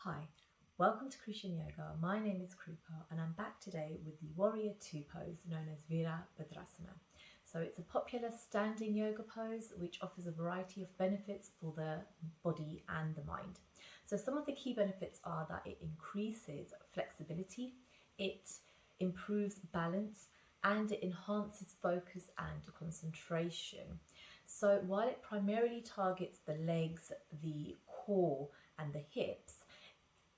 Hi, welcome to Christian Yoga. My name is Krupa and I'm back today with the Warrior 2 pose known as Virabhadrasana. So it's a popular standing yoga pose which offers a variety of benefits for the body and the mind. So some of the key benefits are that it increases flexibility, it improves balance, and it enhances focus and concentration. So while it primarily targets the legs, the core, and the hips,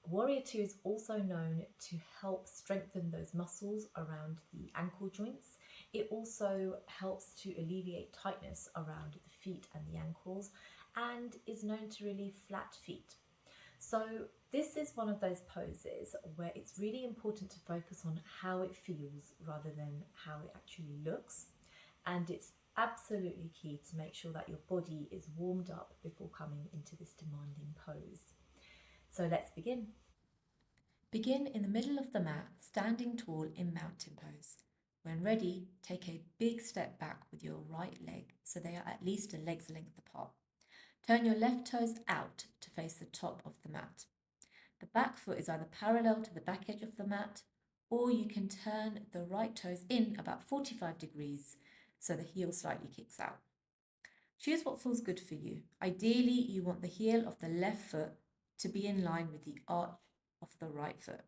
Warrior 2 is also known to help strengthen those muscles around the ankle joints. It also helps to alleviate tightness around the feet and the ankles and is known to relieve flat feet. So this is one of those poses where it's really important to focus on how it feels rather than how it actually looks. And it's absolutely key to make sure that your body is warmed up before coming into this demanding pose. So let's begin. Begin in the middle of the mat, standing tall in mountain pose. When ready, take a big step back with your right leg so they are at least a leg's length apart. Turn your left toes out to face the top of the mat. The back foot is either parallel to the back edge of the mat, or you can turn the right toes in about 45 degrees so the heel slightly kicks out. Choose what feels good for you. Ideally, you want the heel of the left foot to be in line with the arch of the right foot.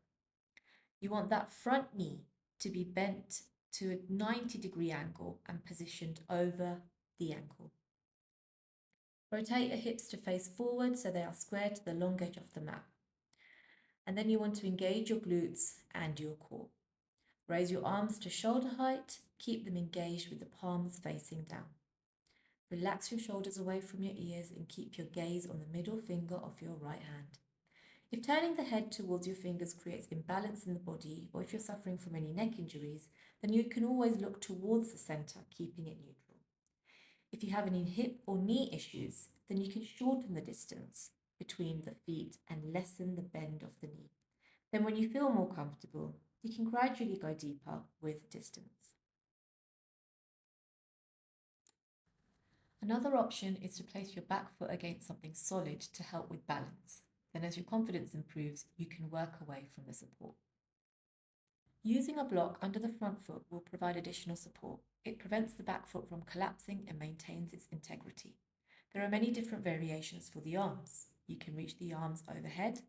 You want that front knee to be bent to a 90-degree angle and positioned over the ankle. Rotate the hips to face forward so they are square to the long edge of the mat. And then you want to engage your glutes and your core. Raise your arms to shoulder height, keep them engaged with the palms facing down. Relax your shoulders away from your ears and keep your gaze on the middle finger of your right hand. If turning the head towards your fingers creates imbalance in the body, or if you're suffering from any neck injuries, then you can always look towards the center, keeping it neutral. If you have any hip or knee issues, then you can shorten the distance between the feet and lessen the bend of the knee. Then when you feel more comfortable, you can gradually go deeper with distance. Another option is to place your back foot against something solid to help with balance. Then as your confidence improves, you can work away from the support. Using a block under the front foot will provide additional support. It prevents the back foot from collapsing and maintains its integrity. There are many different variations for the arms. You can reach the arms overhead,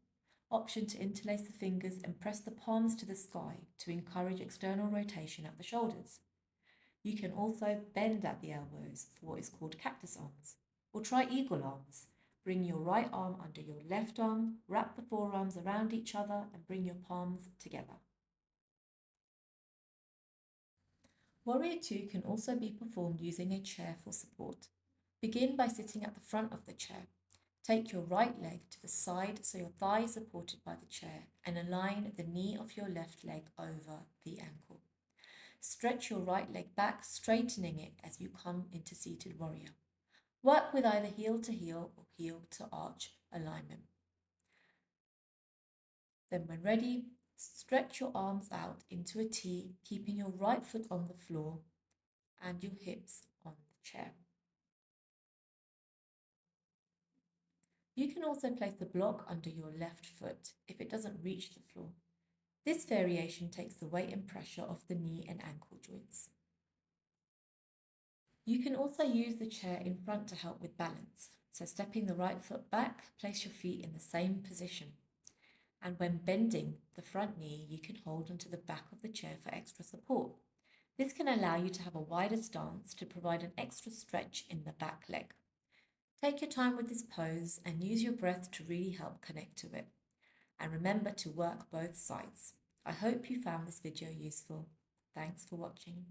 option to interlace the fingers and press the palms to the sky to encourage external rotation at the shoulders. You can also bend at the elbows for what is called cactus arms, or try eagle arms. Bring your right arm under your left arm, wrap the forearms around each other and bring your palms together. Warrior 2 can also be performed using a chair for support. Begin by sitting at the front of the chair. Take your right leg to the side so your thigh is supported by the chair and align the knee of your left leg over the ankle. Stretch your right leg back, straightening it as you come into seated warrior. Work with either heel to heel or heel to arch alignment. Then when ready, stretch your arms out into a T, keeping your right foot on the floor and your hips on the chair. You can also place the block under your left foot if it doesn't reach the floor. This variation takes the weight and pressure off the knee and ankle joints. You can also use the chair in front to help with balance. So stepping the right foot back, place your feet in the same position. And when bending the front knee, you can hold onto the back of the chair for extra support. This can allow you to have a wider stance to provide an extra stretch in the back leg. Take your time with this pose and use your breath to really help connect to it. And remember to work both sides. I hope you found this video useful. Thanks for watching.